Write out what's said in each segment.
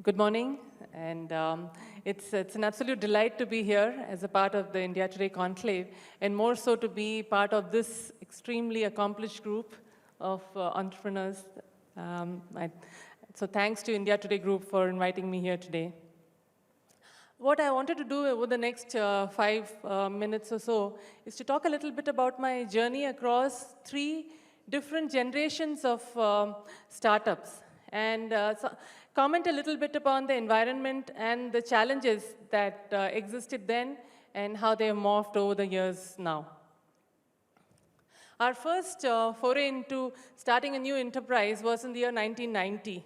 Good morning, and it's an absolute delight to be here as a part of the India Today conclave, and more so to be part of this extremely accomplished group of entrepreneurs. So thanks to India Today Group for inviting me here today. What I wanted to do over the next 5 minutes or so is to talk a little bit about my journey across 3 different generations of startups, and comment a little bit upon the environment and the challenges that existed then and how they have morphed over the years now. Our first foray into starting a new enterprise was in the year 1990.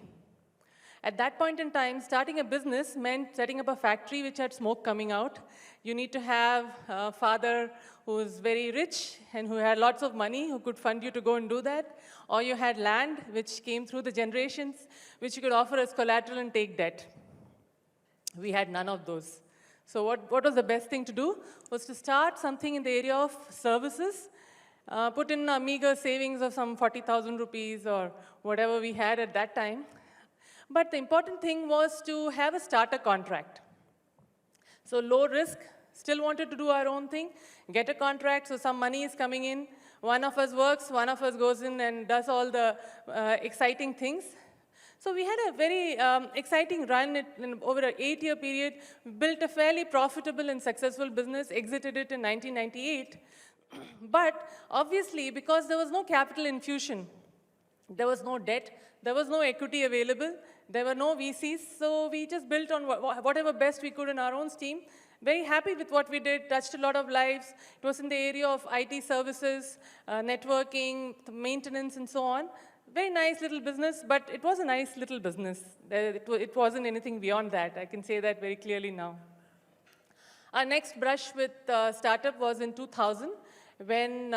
At that point in time, starting a business meant setting up a factory which had smoke coming out. You need to have a father who was very rich and who had lots of money, who could fund you to go and do that. Or you had land, which came through the generations, which you could offer as collateral and take debt. We had none of those. So what was the best thing to do? Was to start something in the area of services, put in a meager savings of some 40,000 rupees or whatever we had at that time. But the important thing was to have a starter contract. So low risk, still wanted to do our own thing, get a contract, so some money is coming in. One of us works, one of us goes in and does all the exciting things. So we had a very exciting run over an 8-year period, built a fairly profitable and successful business, exited it in 1998. But obviously, because there was no capital infusion, there was no debt, there was no equity available, there were no VCs, so we just built on whatever best we could in our own steam. Very happy with what we did, touched a lot of lives. It was in the area of IT services, networking, maintenance, and so on. Very nice little business, but it was a nice little business. It wasn't anything beyond that. I can say that very clearly now. Our next brush with startup was in 2000, when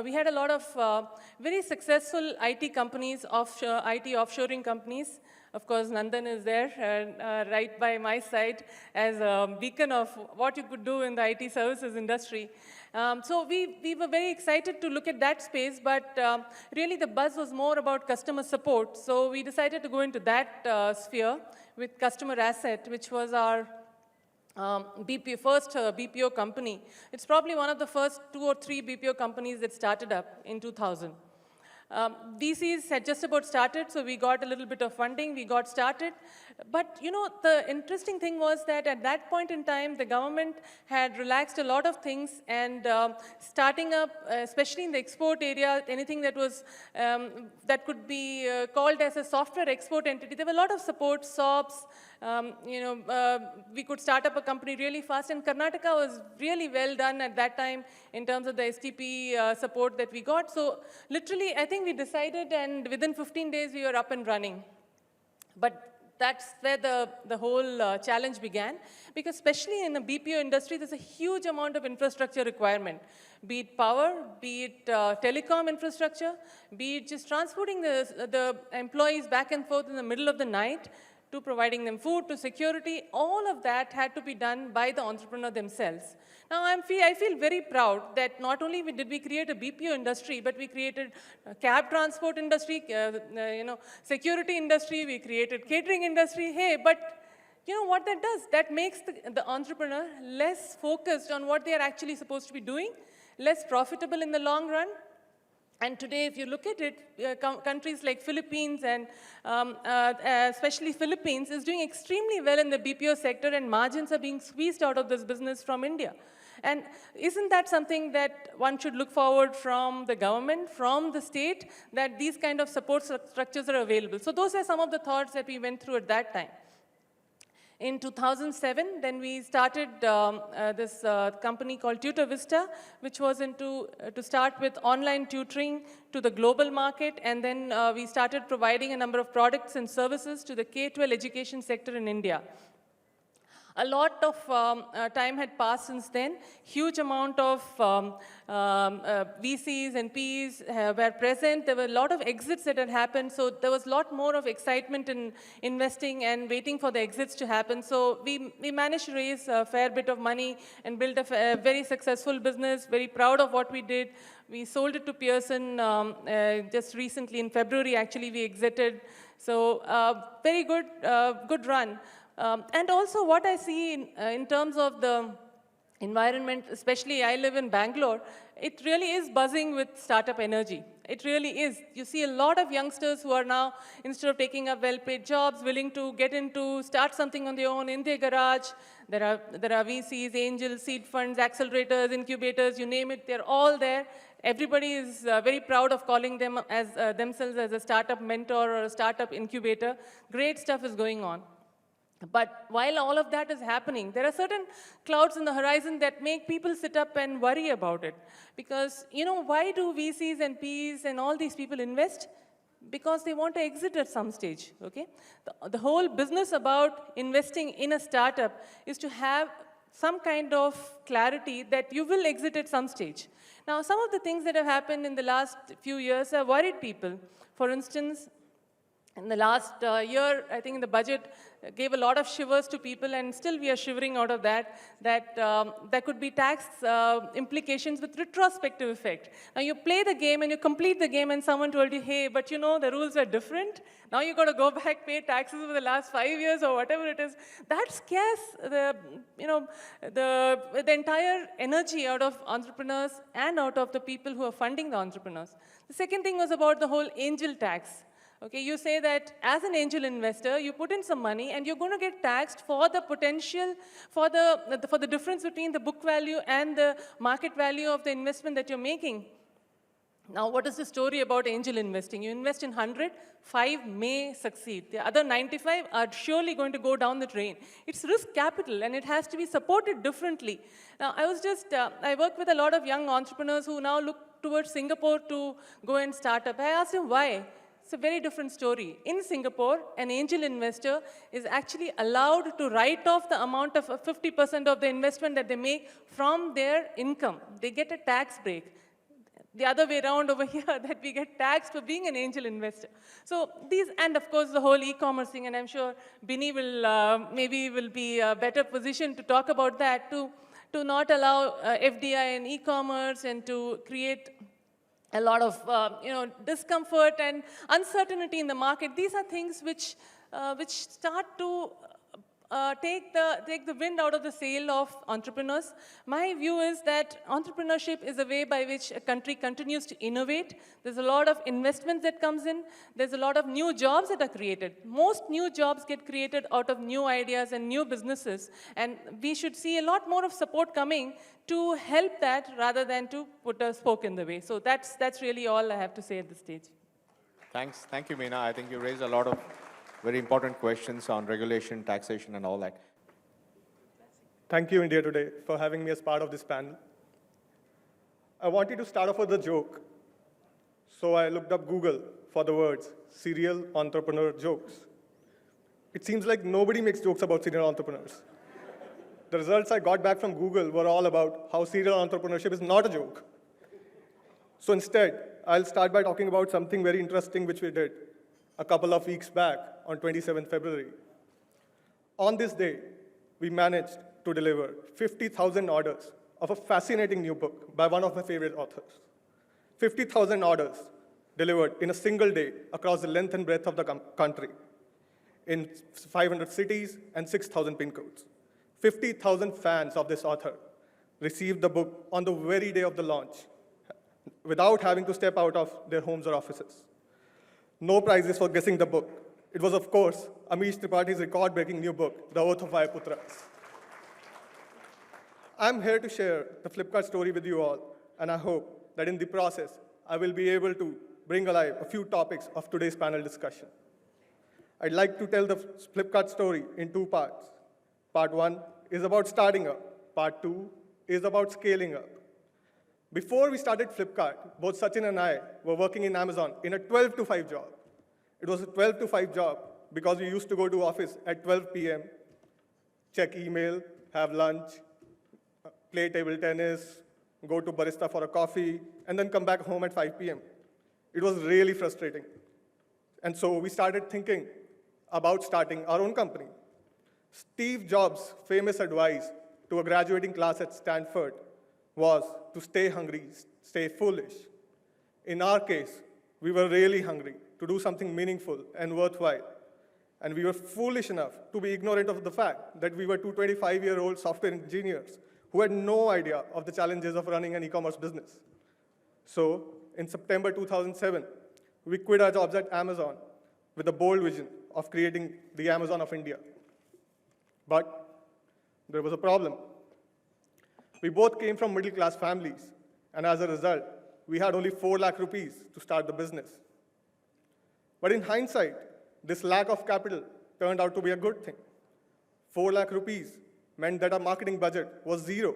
we had a lot of very successful IT companies, IT offshoring companies. Of course, Nandan is there right by my side as a beacon of what you could do in the IT services industry. So we were very excited to look at that space, but really the buzz was more about customer support. So we decided to go into that sphere with Customer Asset, which was our first BPO company. It's probably one of the first 2 or 3 BPO companies that started up in 2000. VCs had just about started, so we got a little bit of funding, we got started. But you know, the interesting thing was that at that point in time, the government had relaxed a lot of things, and starting up, especially in the export area, anything that was that could be called as a software export entity, there were a lot of support, SOPs. We could start up a company really fast, and Karnataka was really well done at that time in terms of the STP support that we got. So literally, I think we decided, and within 15 days, we were up and running. But that's where the whole challenge began, because especially in the BPO industry, there's a huge amount of infrastructure requirement, be it power, be it telecom infrastructure, be it just transporting the employees back and forth in the middle of the night, to providing them food, to security. All of that had to be done by the entrepreneur themselves. Now, I feel very proud that not only did we create a BPO industry, but we created a cab transport industry, security industry, we created catering industry. Hey, but you know what that does? That makes the entrepreneur less focused on what they are actually supposed to be doing, less profitable in the long run. And today, if you look at it, countries like Philippines and especially Philippines is doing extremely well in the BPO sector, and margins are being squeezed out of this business from India. And isn't that something that one should look forward from the government, from the state, that these kind of support structures are available? So those are some of the thoughts that we went through at that time. In 2007, then we started this company called Tutor Vista, which was to start with online tutoring to the global market, and then we started providing a number of products and services to the K-12 education sector in India. A lot of time had passed since then. Huge amount of VCs and Ps were present. There were a lot of exits that had happened. So there was a lot more of excitement in investing and waiting for the exits to happen. So we managed to raise a fair bit of money and build a very successful business. Very proud of what we did. We sold it to Pearson just recently in February. Actually, we exited. So very good, good run. And also what I see in terms of the environment, especially I live in Bangalore, it really is buzzing with startup energy. It really is. You see a lot of youngsters who are now, instead of taking up well-paid jobs, willing to get into, start something on their own in their garage. There are VCs, angels, seed funds, accelerators, incubators, you name it, they're all there. Everybody is very proud of calling them as themselves as a startup mentor or a startup incubator. Great stuff is going on. But while all of that is happening, there are certain clouds in the horizon that make people sit up and worry about it. Because, you know, why do VCs and Ps and all these people invest? Because they want to exit at some stage, okay? The whole business about investing in a startup is to have some kind of clarity that you will exit at some stage. Now, some of the things that have happened in the last few years have worried people. For instance, in the last year, I think in the budget, gave a lot of shivers to people, and still we are shivering out of that, that there could be tax implications with retrospective effect. Now you play the game and you complete the game and someone told you, hey, but you know, the rules are different. Now you got to go back, pay taxes for the last 5 years or whatever it is. That scares the entire energy out of entrepreneurs and out of the people who are funding the entrepreneurs. The second thing was about the whole angel tax. Okay, you say that as an angel investor, you put in some money and you're going to get taxed for the potential, for the difference between the book value and the market value of the investment that you're making. Now, what is the story about angel investing? You invest in 100, 5 may succeed. The other 95 are surely going to go down the drain. It's risk capital, and it has to be supported differently. Now, I work with a lot of young entrepreneurs who now look towards Singapore to go and start up. I asked them why. It's a very different story. In Singapore, an angel investor is actually allowed to write off the amount of 50% of the investment that they make from their income. They get a tax break. The other way around over here, that we get taxed for being an angel investor. So these, and of course the whole e-commerce thing, and I'm sure Binny will maybe be better positioned to talk about that, to not allow FDI in e-commerce and to create a lot of discomfort and uncertainty in the market. These are things which start to take the wind out of the sail of entrepreneurs. My view is that entrepreneurship is a way by which a country continues to innovate. There's a lot of investments that comes in. There's a lot of new jobs that are created. Most new jobs get created out of new ideas and new businesses. And we should see a lot more of support coming to help that rather than to put a spoke in the way. So that's really all I have to say at this stage. Thanks. Thank you, Meena. I think you raised a lot of very important questions on regulation, taxation, and all that. Thank you, India Today, for having me as part of this panel. I wanted to start off with a joke. So I looked up Google for the words serial entrepreneur jokes. It seems like nobody makes jokes about serial entrepreneurs. The results I got back from Google were all about how serial entrepreneurship is not a joke. So instead, I'll start by talking about something very interesting which we did a couple of weeks back on 27th February. On this day, we managed to deliver 50,000 orders of a fascinating new book by one of my favorite authors. 50,000 orders delivered in a single day across the length and breadth of the country in 500 cities and 6,000 pin codes. 50,000 fans of this author received the book on the very day of the launch without having to step out of their homes or offices. No prizes for guessing the book. It was, of course, Amish Tripathi's record-breaking new book, The Oath of Vayaputras. I'm here to share the Flipkart story with you all, and I hope that in the process, I will be able to bring alive a few topics of today's panel discussion. I'd like to tell the Flipkart story in 2 parts. Part 1 is about starting up. Part 2 is about scaling up. Before we started Flipkart, both Sachin and I were working in Amazon in a 12 to 5 job. It was a 12 to 5 job because we used to go to office at 12 p.m., check email, have lunch, play table tennis, go to barista for a coffee, and then come back home at 5 p.m. It was really frustrating. And so we started thinking about starting our own company. Steve Jobs' famous advice to a graduating class at Stanford was to stay hungry, stay foolish. In our case, we were really hungry to do something meaningful and worthwhile. And we were foolish enough to be ignorant of the fact that we were two 25-year-old software engineers who had no idea of the challenges of running an e-commerce business. So in September 2007, we quit our jobs at Amazon with a bold vision of creating the Amazon of India. But there was a problem. We both came from middle-class families, and as a result, we had only 4 lakh rupees to start the business. But in hindsight, this lack of capital turned out to be a good thing. 4 lakh rupees meant that our marketing budget was zero.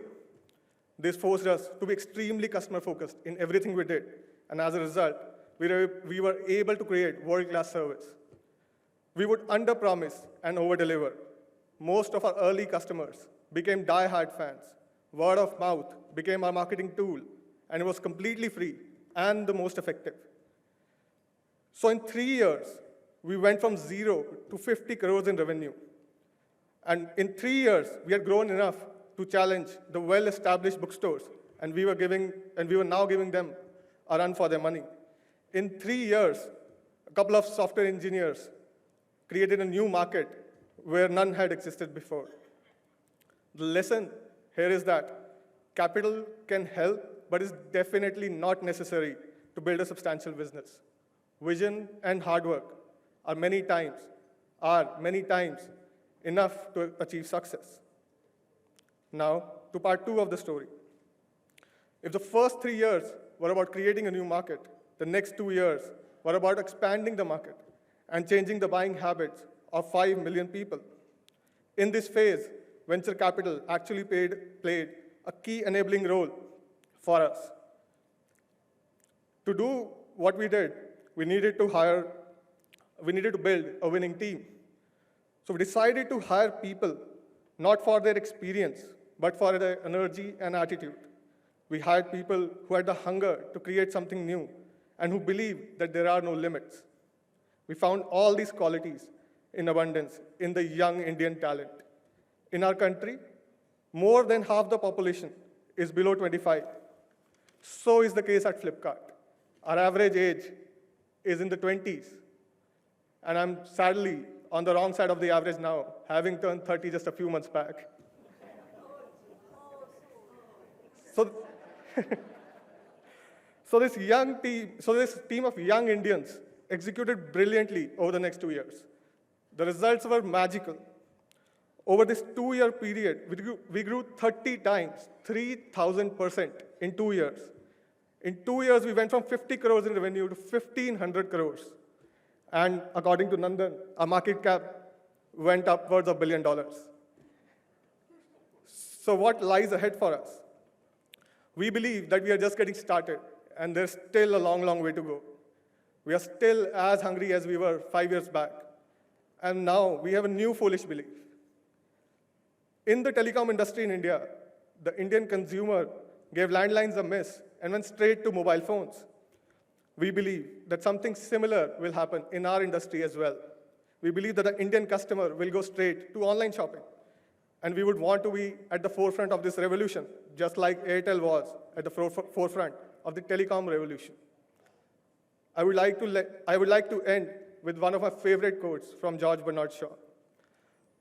This forced us to be extremely customer-focused in everything we did, and as a result, we were able to create world-class service. We would under-promise and over-deliver. Most of our early customers became die-hard fans. Word of mouth became our marketing tool, and it was completely free and the most effective. So in 3 years, we went from 0 to 50 crores in revenue. And in 3 years, we had grown enough to challenge the well-established bookstores, and we were now giving them a run for their money. In 3 years, a couple of software engineers created a new market where none had existed before. The lesson here is that capital can help, but is definitely not necessary to build a substantial business. Vision and hard work are many times enough to achieve success. Now, to part 2 of the story. If the first 3 years were about creating a new market, the next 2 years were about expanding the market and changing the buying habits of 5 million people. In this phase, venture capital actually played a key enabling role for us. To do what we did, we needed to build a winning team. So we decided to hire people not for their experience, but for their energy and attitude. We hired people who had the hunger to create something new and who believed that there are no limits. We found all these qualities in abundance in the young Indian talent. In our country, more than half the population is below 25. So is the case at Flipkart. Our average age is in the 20s, and I'm sadly on the wrong side of the average now, having turned 30 just a few months back. So this team of young Indians executed brilliantly over the next 2 years. The results were magical. Over this 2-year period, we grew 30 times, 3,000% in 2 years. In 2 years, we went from 50 crores in revenue to 1,500 crores. And according to Nandan, our market cap went upwards of $1 billion. So what lies ahead for us? We believe that we are just getting started, and there's still a long, long way to go. We are still as hungry as we were 5 years back. And now we have a new foolish belief. In the telecom industry in India, the Indian consumer gave landlines a miss and went straight to mobile phones. We believe that something similar will happen in our industry as well. We believe that the Indian customer will go straight to online shopping. And we would want to be at the forefront of this revolution, just like Airtel was at the forefront of the telecom revolution. I would like to end with one of my favorite quotes from George Bernard Shaw.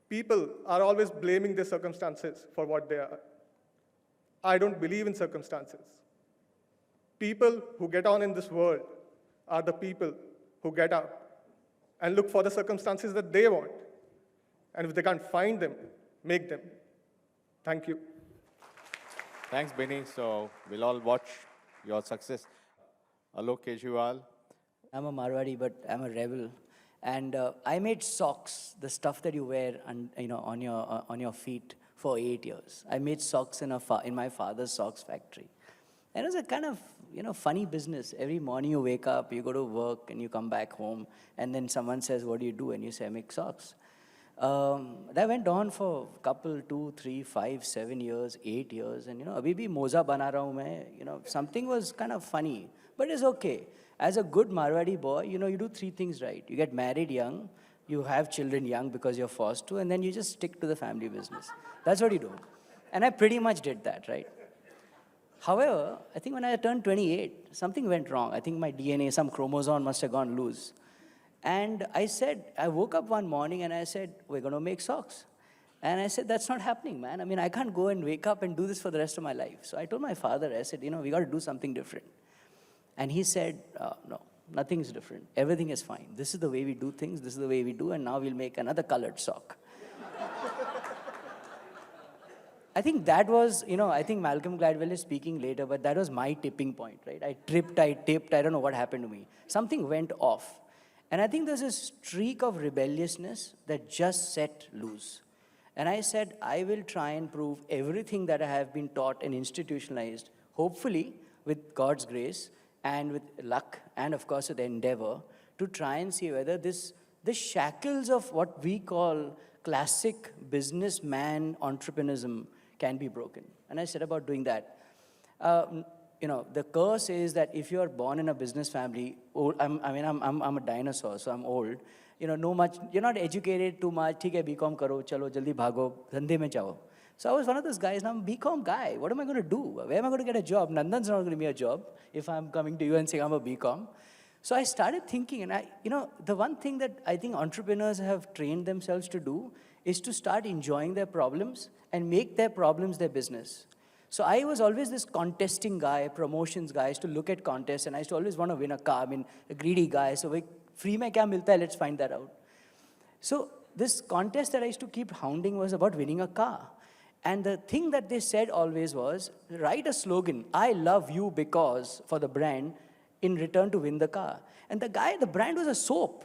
People are always blaming their circumstances for what they are. I don't believe in circumstances. People who get on in this world are the people who get up and look for the circumstances that they want. And if they can't find them, make them. Thank you. Thanks, Benny. So we'll all watch your success. Alok Kejriwal. I'm a Marwadi, but I'm a rebel. And I made socks, the stuff that you wear on your feet for 8 years. I made socks in my father's socks factory. And it was a kind of funny business. Every morning you wake up, you go to work, and you come back home, and then someone says, what do you do? And you say, I make socks. That went on for a couple, 2, 3, 5, 7 years, 8 years. And, abhi bhi moza bana raha hu main, something was kind of funny. But it's okay. As a good Marwadi boy, you do 3 things right. You get married young, you have children young because you're forced to, and then you just stick to the family business. That's what you do. And I pretty much did that, right? However, I think when I turned 28, something went wrong. I think my DNA, some chromosome must have gone loose. And I woke up one morning and I said, we're going to make socks. And I said, that's not happening, man. I mean, I can't go and wake up and do this for the rest of my life. So I told my father, I said, we got to do something different. And he said, no, nothing's different. Everything is fine. This is the way we do things. This is the way we do. And now we'll make another colored sock. I think that was, I think Malcolm Gladwell is speaking later, but that was my tipping point, right? I tripped, I tipped, I don't know what happened to me. Something went off. And I think there's a streak of rebelliousness that just set loose. And I said, I will try and prove everything that I have been taught and institutionalized, hopefully with God's grace and with luck and of course with endeavor, to try and see whether the shackles of what we call classic businessman entrepreneurism can be broken. And I set about doing that. The curse is that if you are born in a business family, I'm a dinosaur, so I'm old. No much, you're not educated too much. ठीक है, BCom करो, चलो जल्दी भागो, धंधे में जाओ. So I was one of those guys. Now I'm a BCom guy. What am I going to do? Where am I going to get a job? Nandan's not going to give me a job if I'm coming to you and saying I'm a BCom. So I started thinking, and the one thing that I think entrepreneurs have trained themselves to do is to start enjoying their problems and make their problems their business. So I was always this contesting guy, promotions guy. I used to look at contests, and I used to always want to win a car. I mean, a greedy guy. So free mein kya milta hai? Let's find that out. So this contest that I used to keep hounding was about winning a car. And the thing that they said always was, write a slogan, I love you because, for the brand, in return to win the car. And the brand was a soap.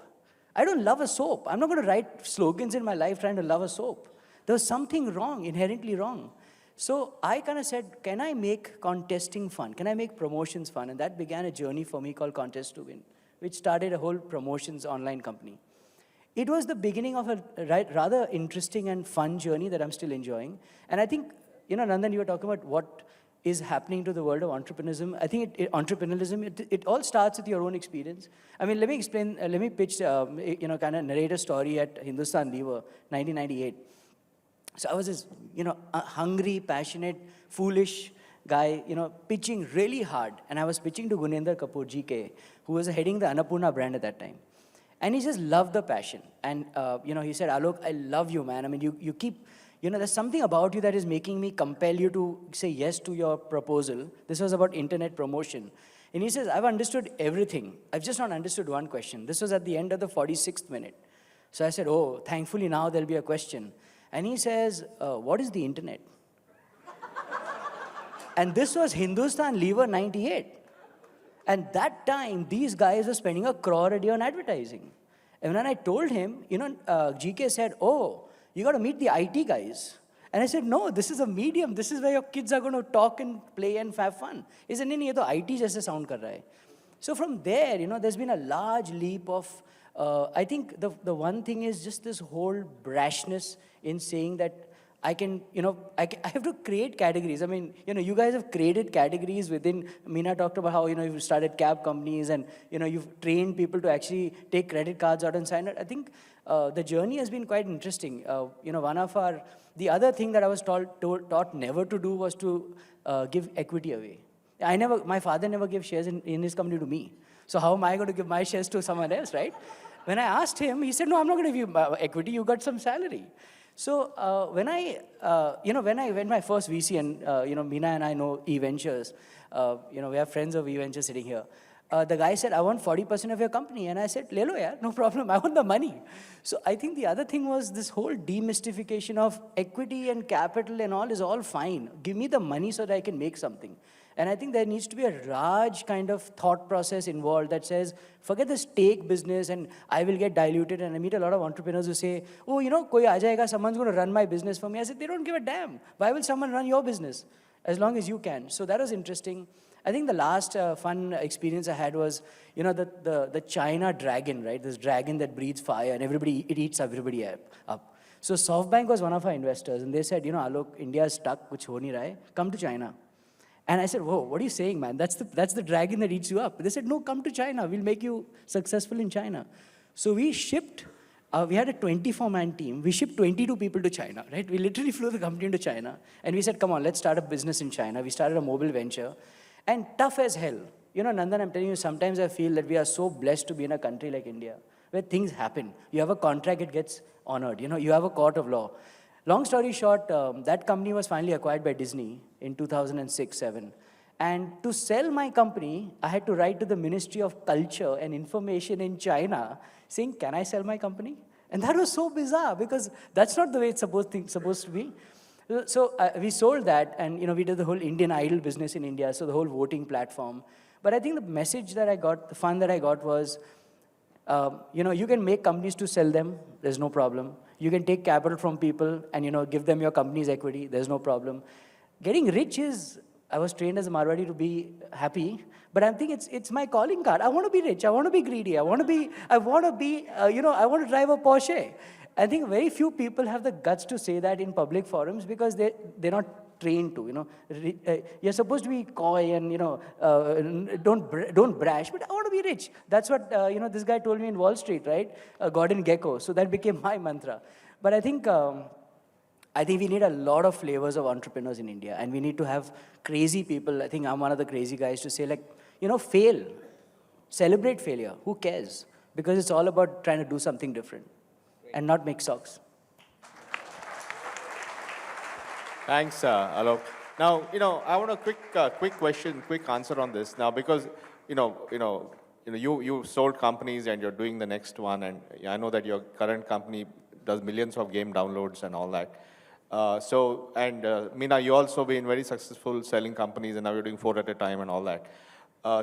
I don't love a soap. I'm not going to write slogans in my life trying to love a soap. There was something wrong, inherently wrong. So I kind of said, can I make contesting fun? Can I make promotions fun? And that began a journey for me called Contest to Win, which started a whole promotions online company. It was the beginning of a rather interesting and fun journey that I'm still enjoying. And I think, Nandan, you were talking about what is happening to the world of entrepreneurship. I think entrepreneurialism, it all starts with your own experience. I mean, let me explain, let me pitch, kind of narrate a story at Hindustan Lever, 1998. So I was this, a hungry, passionate, foolish guy, pitching really hard. And I was pitching to Gunender Kapoor, GK, who was heading the Annapurna brand at that time. And he just loved the passion. And, he said, Alok, I love you, man. I mean, you keep, there's something about you that is making me compel you to say yes to your proposal. This was about internet promotion. And he says, I've understood everything. I've just not understood one question. This was at the end of the 46th minute. So I said, oh, thankfully now there'll be a question. And he says, what is the internet? And this was Hindustan Lever 98. And that time, these guys were spending 1 crore a day on advertising. And when I told him, GK said, oh, you got to meet the IT guys. And I said, no, this is a medium. This is where your kids are going to talk and play and have fun. He said, no, ये तो IT जैसे sound कर रहा है. So from there, there's been a large leap of, I think the one thing is just this whole brashness in saying that I can, I have to create categories. I mean, you guys have created categories within, Meena talked about how, you've started cab companies and, you've trained people to actually take credit cards out and sign it. I think the journey has been quite interesting. The other thing that I was taught never to do was to give equity away. My father never gave shares in his company to me. So how am I going to give my shares to someone else, right? When I asked him, he said, no, I'm not going to give you equity, you got some salary. So when I went my first VC, and Meena and I know eVentures, we have friends of eVentures sitting here. The guy said, I want 40% of your company. And I said, le lo yaar, no problem, I want the money. So I think the other thing was this whole demystification of equity and capital and all is all fine. Give me the money so that I can make something. And I think there needs to be a large kind of thought process involved that says, forget this take business and I will get diluted. And I meet a lot of entrepreneurs who say, oh, koi aa jayega, someone's going to run my business for me. I said, they don't give a damn. Why will someone run your business? As long as you can. So that was interesting. I think the last fun experience I had was, the China dragon, right? This dragon that breathes fire and it eats everybody up. So SoftBank was one of our investors, and they said, Alok, India is stuck, kuch ho nahi raha hai, come to China. And I said, whoa, what are you saying, man? That's the dragon that eats you up. They said, no, come to China. We'll make you successful in China. So we shipped, we had a 24-man team. We shipped 22 people to China, right? We literally flew the company into China. And we said, come on, let's start a business in China. We started a mobile venture. And tough as hell. Nandan, I'm telling you, sometimes I feel that we are so blessed to be in a country like India, where things happen. You have a contract, it gets honored. You have a court of law. Long story short, that company was finally acquired by Disney in 2006-07. And to sell my company, I had to write to the Ministry of Culture and Information in China saying, can I sell my company? And that was so bizarre because that's not the way it's supposed to be. So we sold that, and we did the whole Indian Idol business in India, so the whole voting platform. But I think the message that I got, the fun that I got was, you can make companies to sell them, there's no problem. You can take capital from people and give them your company's equity, there's no problem. Getting rich is, I was trained as a Marwadi to be happy, but I think it's my calling card. I want to be rich, I want to be greedy, I want to drive a Porsche. I think very few people have the guts to say that in public forums because they're not trained to, You're supposed to be coy and, don't brash, but I want to be rich. That's what, this guy told me in Wall Street, right? Gordon Gekko. So that became my mantra. But I think we need a lot of flavors of entrepreneurs in India, and we need to have crazy people. I think I'm one of the crazy guys to say, fail. Celebrate failure. Who cares? Because it's all about trying to do something different and not make socks. Thanks, Alok. Now, I want a quick question, quick answer on this. Now, because, you sold companies and you're doing the next one, and I know that your current company does millions of game downloads and all that. Meena, you also been very successful selling companies, and now you're doing 4 at a time and all that.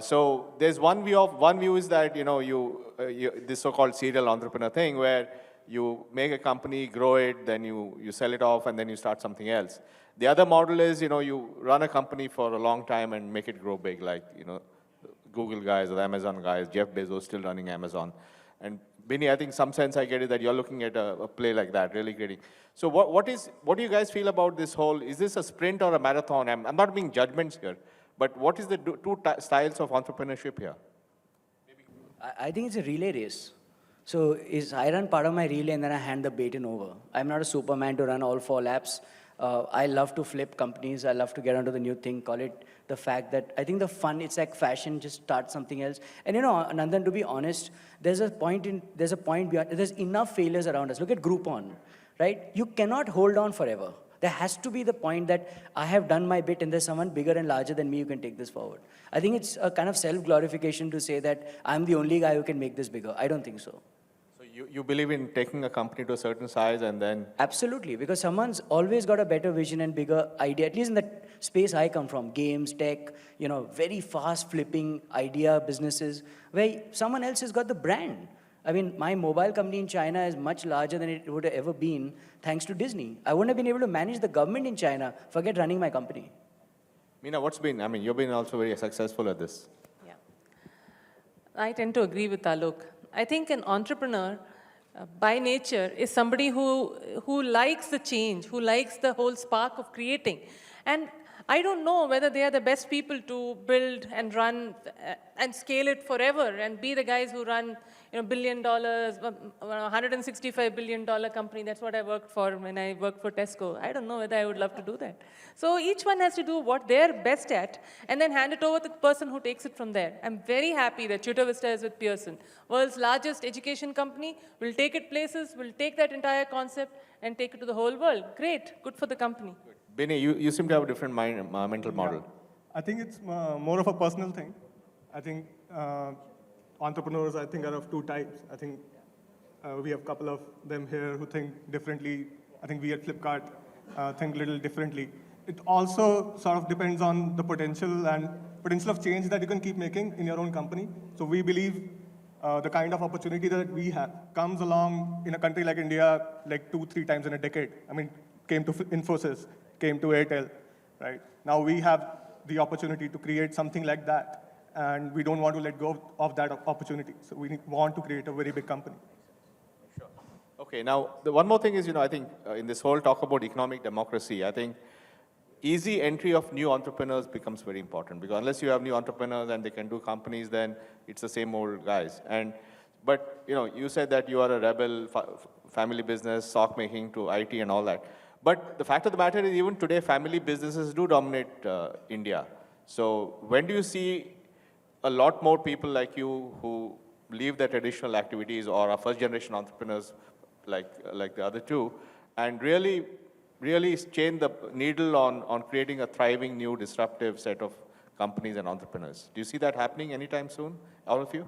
So there's one view is that, this so-called serial entrepreneur thing where you make a company, grow it, then you sell it off, and then you start something else. The other model is, you run a company for a long time and make it grow big, like, Google guys or the Amazon guys, Jeff Bezos still running Amazon. And Binny, I think some sense I get it that you're looking at a play like that, really creating. So what do you guys feel about this whole, is this a sprint or a marathon? I'm not being judgments here, but what is the two styles of entrepreneurship here? I think it's a relay race. So I run part of my relay and then I hand the baton over. I'm not a Superman to run all 4 laps. I love to flip companies. I love to get onto the new thing, call it the fact that I think the fun, it's like fashion, just start something else. And Nandan, to be honest, there's enough failures around us. Look at Groupon, right? You cannot hold on forever. There has to be the point that I have done my bit and there's someone bigger and larger than me who can take this forward. I think it's a kind of self-glorification to say that I'm the only guy who can make this bigger. I don't think so. You believe in taking a company to a certain size and then... Absolutely, because someone's always got a better vision and bigger idea, at least in the space I come from, games, tech, very fast flipping idea businesses, where someone else has got the brand. I mean, my mobile company in China is much larger than it would have ever been thanks to Disney. I wouldn't have been able to manage the government in China, forget running my company. Meena, you've been also very successful at this. Yeah. I tend to agree with Alok. I think an entrepreneur, by nature, is somebody who likes the change, who likes the whole spark of creating. And I don't know whether they are the best people to build and run and scale it forever and be the guys who run $1 billion, $165 billion company. That's what I worked for when I worked for Tesco. I don't know whether I would love to do that. So each one has to do what they're best at and then hand it over to the person who takes it from there. I'm very happy that Tutor Vista is with Pearson. World's largest education company. We'll take it places, we'll take that entire concept and take it to the whole world. Great, good for the company. Binny, you seem to have a different mental model. Yeah. I think it's more of a personal thing. I think entrepreneurs, are of 2 types. I think we have a couple of them here who think differently. I think we at Flipkart think a little differently. It also sort of depends on the potential of change that you can keep making in your own company. So we believe the kind of opportunity that we have comes along in a country like India like 2-3 times in a decade. I mean, came to Infosys, came to Airtel, right? Now we have the opportunity to create something like that, and we don't want to let go of that opportunity. So we want to create a very big company. Sure. Okay, now the one more thing is, I think in this whole talk about economic democracy, I think easy entry of new entrepreneurs becomes very important because unless you have new entrepreneurs and they can do companies, then it's the same old guys. But you said that you are a rebel, family business, sock making to IT and all that. But the fact of the matter is, even today, family businesses do dominate India. So when do you see a lot more people like you who leave their traditional activities or are first generation entrepreneurs like the other two and really change the needle on creating a thriving new disruptive set of companies and entrepreneurs? Do you see that happening anytime soon, all of you?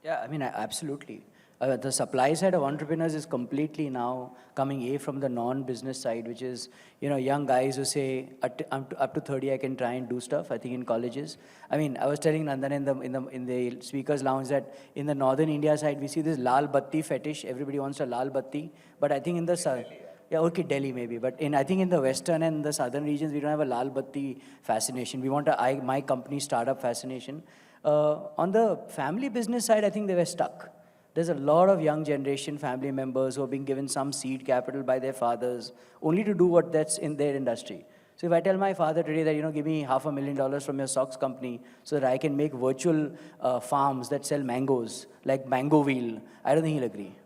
Yeah, I mean, absolutely. The supply side of entrepreneurs is completely now coming from the non-business side, which is, young guys who say, up to 30, I can try and do stuff, I think in colleges. I mean, I was telling Nandan in the speaker's lounge that in the northern India side, we see this lal batti fetish. Everybody wants a lal batti. But I think in the south, yeah, okay, Delhi maybe. But I think in the western and the southern regions, we don't have a lal batti fascination. We want my company startup fascination. On the family business side, I think they were stuck. There's a lot of young generation family members who have been given some seed capital by their fathers only to do what that's in their industry. So if I tell my father today that, give me $500,000 from your socks company so that I can make virtual farms that sell mangoes, like Mango Wheel, I don't think he'll agree.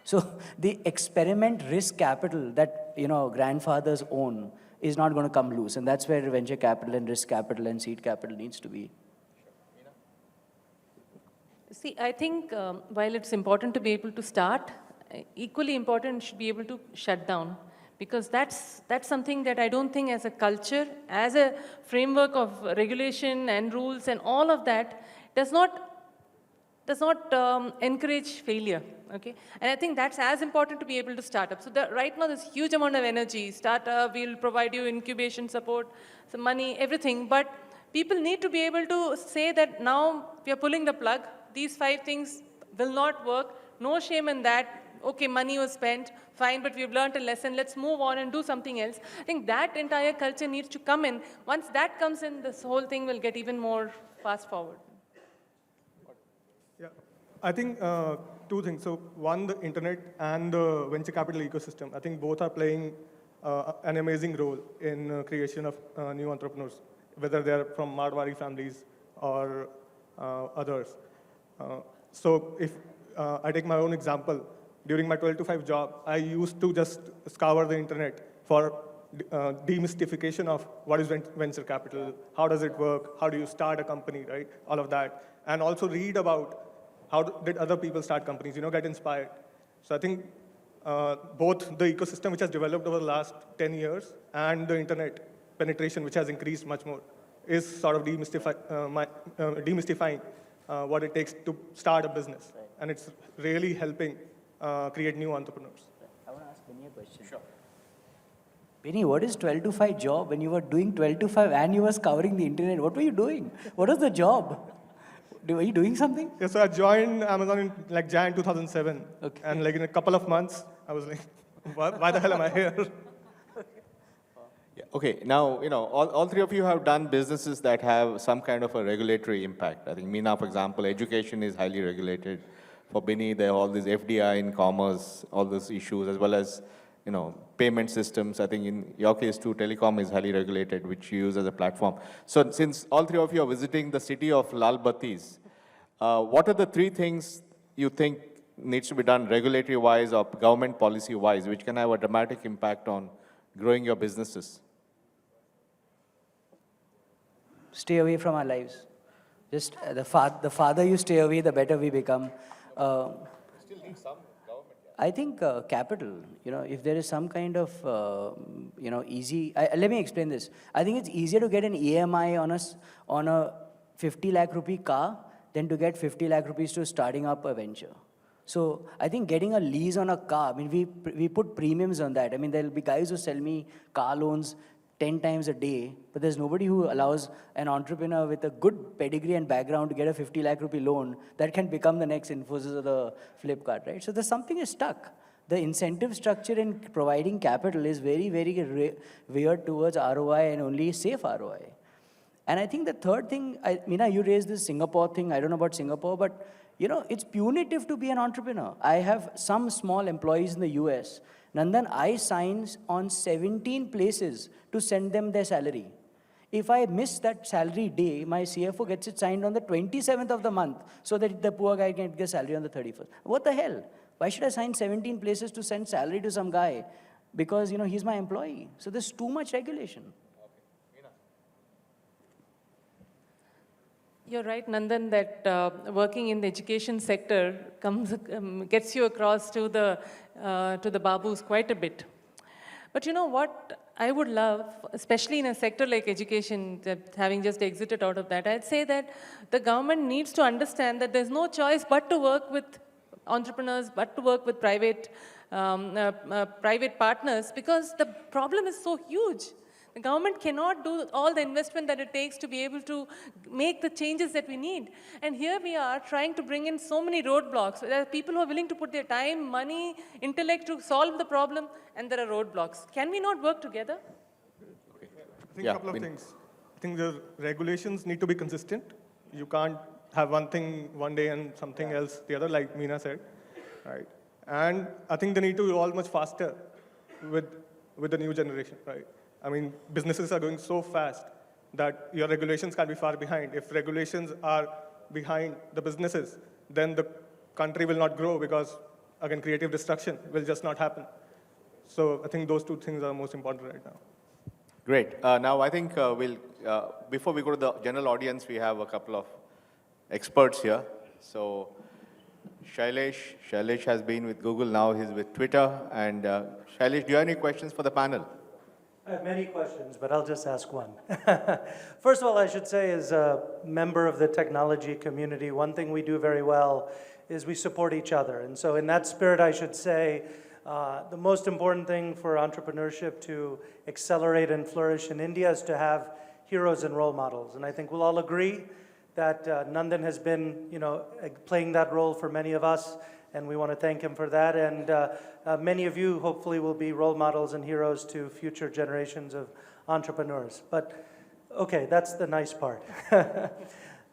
So the experiment risk capital that, grandfathers own is not going to come loose. And that's where venture capital and risk capital and seed capital needs to be. See, I think while it's important to be able to start, equally important should be able to shut down. Because that's something that I don't think as a culture, as a framework of regulation and rules and all of that, does not encourage failure, okay? And I think that's as important to be able to start up. So right now there's huge amount of energy. Startup, we'll provide you incubation support, some money, everything. But people need to be able to say that now we are pulling the plug. These 5 things will not work. No shame in that. Okay, money was spent, fine, but we've learned a lesson. Let's move on and do something else. I think that entire culture needs to come in. Once that comes in, this whole thing will get even more fast forward. Yeah, I think 2 things. So one, the internet and the venture capital ecosystem. I think both are playing an amazing role in creation of new entrepreneurs, whether they're from Marwari families or others. So if I take my own example, during my 12 to 5 job, I used to just scour the internet for demystification of what is venture capital, how does it work, how do you start a company, right? All of that. And also read about how did other people start companies, get inspired. So I think both the ecosystem which has developed over the last 10 years and the internet penetration which has increased much more is sort of demystifying what it takes to start a business. Right. And it's really helping create new entrepreneurs. I want to ask Benny a question. Sure. Benny, what is 12 to 5 job? When you were doing 12 to 5 and you were scouring the internet, what were you doing? What was the job? Were you doing something? Yeah, so I joined Amazon in Jan 2007. Okay. And in a couple of months, I was like, why the hell am I here? Yeah. Okay, now, all 3 of you have done businesses that have some kind of a regulatory impact. I think Meena, for example, education is highly regulated. For Binny, there are all these FDI in commerce, all those issues, as well as, payment systems. I think in your case too, telecom is highly regulated, which you use as a platform. So since all 3 of you are visiting the city of Lal Battis, what are the 3 things you think needs to be done regulatory-wise or government policy-wise, which can have a dramatic impact on growing your businesses? Stay away from our lives. Just the farther you stay away, the better we become. Still need some government. I think capital, if there is some kind of, easy, let me explain this. I think it's easier to get an EMI on a 50 lakh rupee car than to get 50 lakh rupees to starting up a venture. So I think getting a lease on a car, we put premiums on that. There'll be guys who sell me car loans 10 times a day, but there's nobody who allows an entrepreneur with a good pedigree and background to get a 50 lakh rupee loan that can become the next Infosys or the Flipkart, right? So there's something is stuck. The incentive structure in providing capital is very, very weird towards ROI and only safe ROI. And I think the third thing, Meena, you raised this Singapore thing. I don't know about Singapore, but, You know, it's punitive to be an entrepreneur. I have some small employees in the US. Nandan, I sign on 17 places to send them their salary. If I miss that salary day, my CFO gets it signed on the 27th of the month so that the poor guy can get salary on the 31st. What the hell? Why should I sign 17 places to send salary to some guy? Because, you know, he's my employee. So there's too much regulation. You're right, Nandan, that working in the education sector gets you across to the Babus quite a bit. But you know what I would love, especially in a sector like education, that having just exited out of that, I'd say that the government needs to understand that there's no choice but to work with entrepreneurs, but to work with private partners, because the problem is so huge. The government cannot do all the investment that it takes to be able to make the changes that we need. And here we are trying to bring in so many roadblocks. There are people who are willing to put their time, money, intellect to solve the problem, and there are roadblocks. Can we not work together? I think a couple of things. I think the regulations need to be consistent. You can't have one thing one day and something else the other, like Meena said, right? And I think they need to evolve much faster with the new generation, right? I mean, businesses are going so fast that your regulations can be far behind. If regulations are behind the businesses, then the country will not grow because, again, creative destruction will just not happen. So I think those two things are most important right now. Great. Now, I think before we go to the general audience, we have a couple of experts here. So Shailesh has been with Google, now he's with Twitter. And Shailesh, do you have any questions for the panel? I have many questions, but I'll just ask one. First of all, I should say, as a member of the technology community, one thing we do very well is we support each other. And so in that spirit, I should say, the most important thing for entrepreneurship to accelerate and flourish in India is to have heroes and role models. And I think we'll all agree that Nandan has been, playing that role for many of us, and we want to thank him for that. And many of you, hopefully, will be role models and heroes to future generations of entrepreneurs. But, okay, that's the nice part.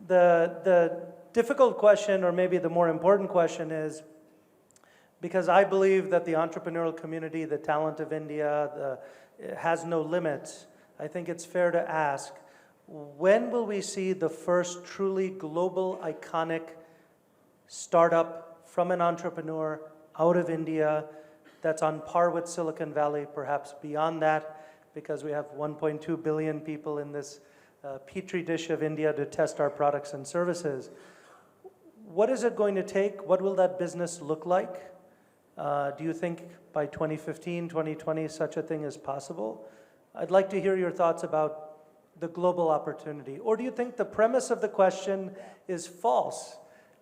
The difficult question, or maybe the more important question is, because I believe that the entrepreneurial community, the talent of India, has no limits, I think it's fair to ask, when will we see the first truly global, iconic startup from an entrepreneur out of India that's on par with Silicon Valley, perhaps beyond that, because we have 1.2 billion people in this petri dish of India to test our products and services? What is it going to take? What will that business look like? Do you think by 2015, 2020, such a thing is possible? I'd like to hear your thoughts about the global opportunity. Or do you think the premise of the question is false,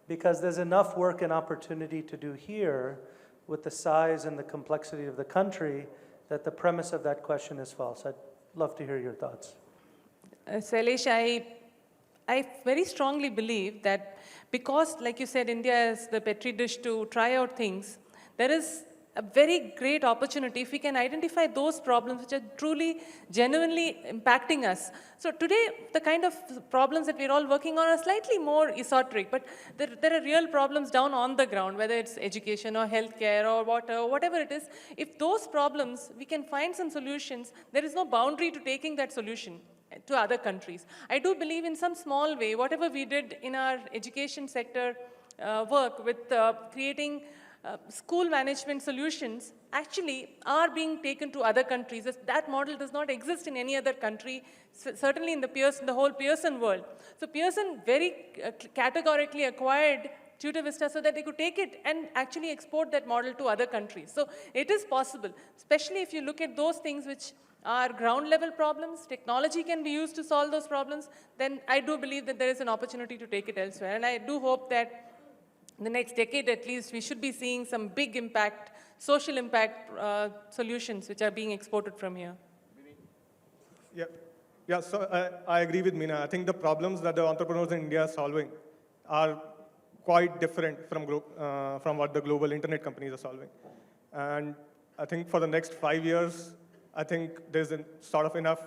because there's enough work and opportunity to do here with the size and the complexity of the country that the premise of that question is false? I'd love to hear your thoughts. Shailesh, I very strongly believe that because, like you said, India is the petri dish to try out things, there is a very great opportunity if we can identify those problems which are truly, genuinely impacting us. So today, the kind of problems that we're all working on are slightly more esoteric, but there are real problems down on the ground, whether it's education or healthcare or water or whatever it is. If those problems, we can find some solutions, there is no boundary to taking that solution to other countries. I do believe in some small way, whatever we did in our education sector work with creating school management solutions actually are being taken to other countries. That model does not exist in any other country, certainly in the whole Pearson world. So Pearson very categorically acquired Tutor Vista so that they could take it and actually export that model to other countries. So it is possible, especially if you look at those things which are ground level problems, technology can be used to solve those problems, then I do believe that there is an opportunity to take it elsewhere. And I do hope that in the next decade at least, we should be seeing some big impact, social impact solutions which are being exported from here. Yeah. So I agree with Meena. I think the problems that the entrepreneurs in India are solving are quite different from what the global internet companies are solving. And I think for the next 5 years, I think there's sort of enough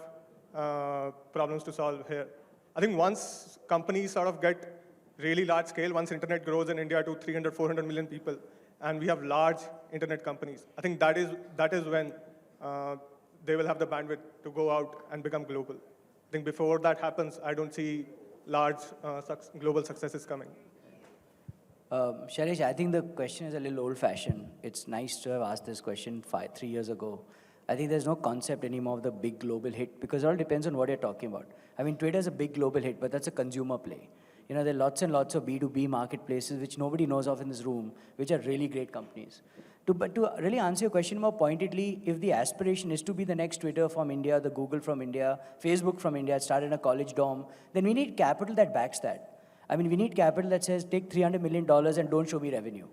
problems to solve here. I think once companies sort of get really large scale, once internet grows in India to 300, 400 million people, and we have large internet companies, I think that is when they will have the bandwidth to go out and become global. I think before that happens, I don't see large global successes coming. Shailesh, I think the question is a little old-fashioned. It's nice to have asked this question 3 years ago. I think there's no concept anymore of the big global hit because it all depends on what you're talking about. I mean, Twitter is a big global hit, but that's a consumer play. You know, there are lots and lots of B2B marketplaces which nobody knows of in this room, which are really great companies. But to really answer your question more pointedly, if the aspiration is to be the next Twitter from India, the Google from India, Facebook from India, started in a college dorm, then we need capital that backs that. I mean, we need capital that says, take $300 million and don't show me revenue.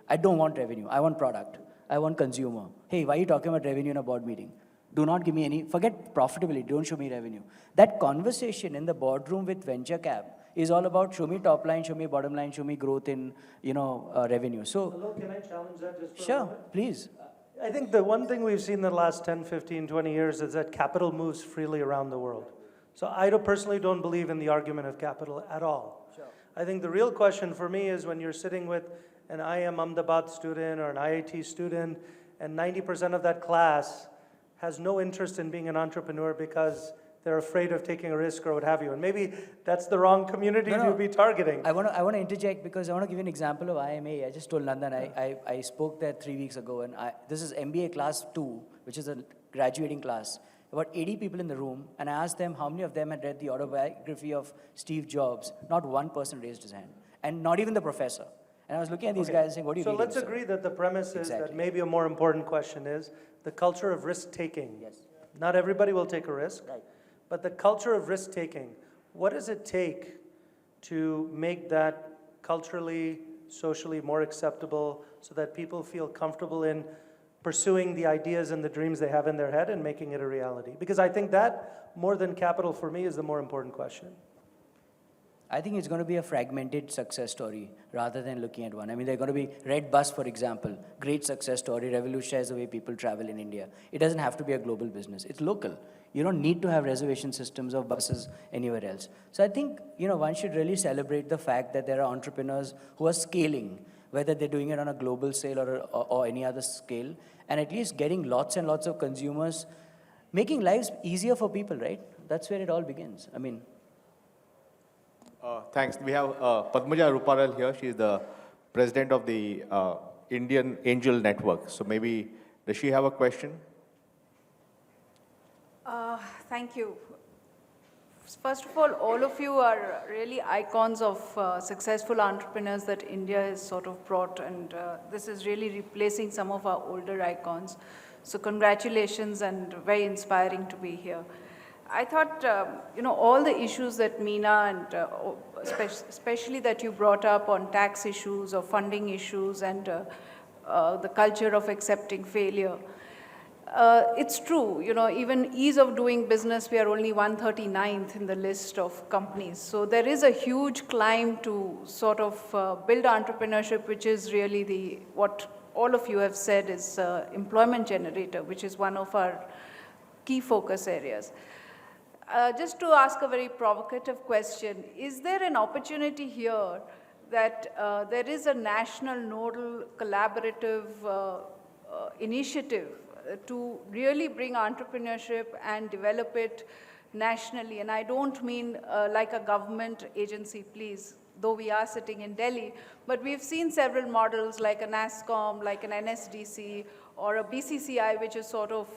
I don't want revenue. I want product. I want consumer. Hey, why are you talking about revenue in a board meeting? Do not give me any, forget profitability, don't show me revenue. That conversation in the boardroom with venture cap is all about show me top line, show me bottom line, show me growth in, revenue. So, Hello, can I challenge that just for a sure, moment? please. I think the one thing we've seen in the last 10, 15, 20 years is that capital moves freely around the world. So I personally don't believe in the argument of capital at all. Sure. I think the real question for me is when you're sitting with an IIM Ahmedabad student or an IIT student, and 90% of that class has no interest in being an entrepreneur because they're afraid of taking a risk or what have you. And maybe that's the wrong community No, to be targeting. I want to interject because I want to give you an example of IMA. I just told Nandan, I spoke there 3 weeks ago, and this is MBA class 2, which is a graduating class. About 80 people in the room, and I asked them how many of them had read the autobiography of Steve Jobs. Not one person raised his hand, and not even the professor. And I was looking at these guys and saying, what are you So reading, let's sir?" agree that the premise is that Exactly. maybe a more important question is the culture of risk-taking. Yes. Not everybody will take a risk, Right. but the culture of risk-taking, what does it take to make that culturally, socially more acceptable so that people feel comfortable in pursuing the ideas and the dreams they have in their head and making it a reality? Because I think that, more than capital for me, is the more important question. I think it's going to be a fragmented success story rather than looking at one. I mean, they're going to be Red Bus, for example, great success story, revolutionized the way people travel in India. It doesn't have to be a global business. It's local. You don't need to have reservation systems of buses anywhere else. So I think, one should really celebrate the fact that there are entrepreneurs who are scaling, whether they're doing it on a global scale or any other scale, and at least getting lots and lots of consumers, making lives easier for people, right? That's where it all begins. I mean, Thanks. We have Padmaja Ruparal here. She is the president of the Indian Angel Network. So maybe, does she have a question? Thank you. First of all of you are really icons of successful entrepreneurs that India has sort of brought, and this is really replacing some of our older icons. So congratulations, and very inspiring to be here. I thought, all the issues that Meena and especially that you brought up on tax issues or funding issues and the culture of accepting failure. It's true, even ease of doing business, we are only 139th in the list of companies. So there is a huge climb to sort of build entrepreneurship, which is really what all of you have said is employment generator, which is one of our key focus areas. Just to ask a very provocative question, is there an opportunity here that there is a national nodal collaborative initiative to really bring entrepreneurship and develop it nationally? And I don't mean like a government agency, please, though we are sitting in Delhi, but we've seen several models like a NASSCOM, like an NSDC, or a BCCI, which is sort of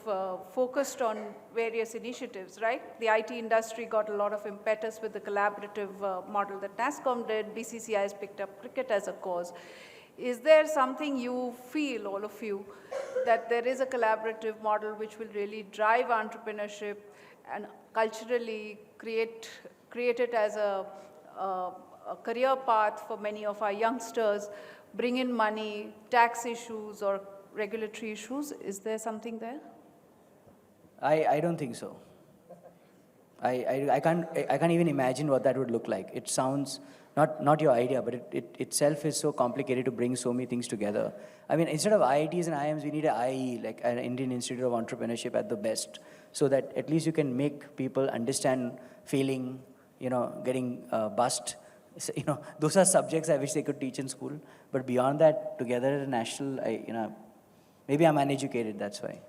focused on various initiatives, right? The IT industry got a lot of impetus with the collaborative model that NASSCOM did. BCCI has picked up cricket as a cause. Is there something you feel, all of you, that there is a collaborative model which will really drive entrepreneurship and culturally create it as a career path for many of our youngsters, bring in money, tax issues or regulatory issues? Is there something there? I don't think so. I can't even imagine what that would look like. It sounds not your idea, but it itself is so complicated to bring so many things together. I mean, instead of IITs and IIMs, we need an IE, like an Indian Institute of Entrepreneurship at the best, so that at least you can make people understand failing, getting bust, So, those are subjects I wish they could teach in school. But beyond that, together at a national, maybe I'm uneducated, that's why.